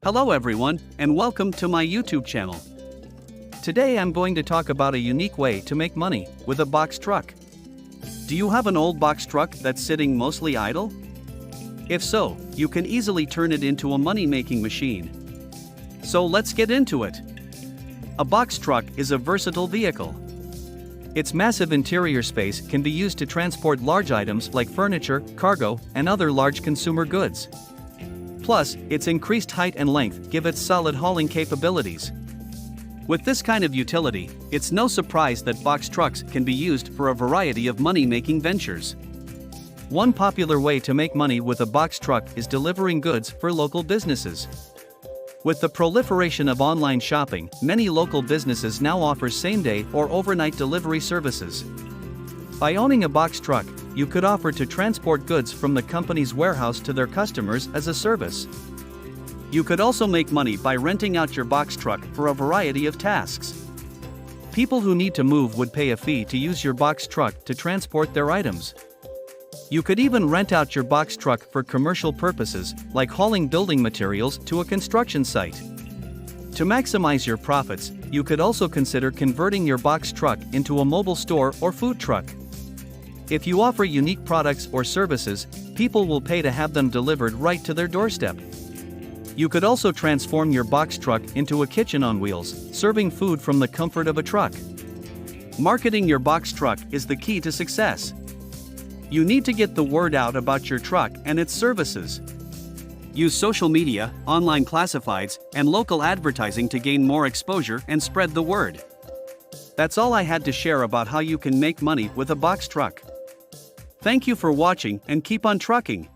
Hello everyone, and welcome to my YouTube channel. Today I'm going to talk about a unique way to make money with a box truck. Do you have an old box truck that's sitting mostly idle? If so, you can easily turn it into a money-making machine. So let's get into it. A box truck is a versatile vehicle. Its massive interior space can be used to transport large items like furniture, cargo, and other large consumer goods. Plus, its increased height and length give it solid hauling capabilities. With this kind of utility, it's no surprise that box trucks can be used for a variety of money-making ventures. One popular way to make money with a box truck is delivering goods for local businesses. With the proliferation of online shopping, many local businesses now offer same-day or overnight delivery services. By owning a box truck, you could offer to transport goods from the company's warehouse to their customers as a service. You could also make money by renting out your box truck for a variety of tasks. People who need to move would pay a fee to use your box truck to transport their items. You could even rent out your box truck for commercial purposes, like hauling building materials to a construction site. To maximize your profits, you could also consider converting your box truck into a mobile store or food truck. If you offer unique products or services, people will pay to have them delivered right to their doorstep. You could also transform your box truck into a kitchen on wheels, serving food from the comfort of a truck. Marketing your box truck is the key to success. You need to get the word out about your truck and its services. Use social media, online classifieds, and local advertising to gain more exposure and spread the word. That's all I had to share about how you can make money with a box truck. Thank you for watching and keep on trucking.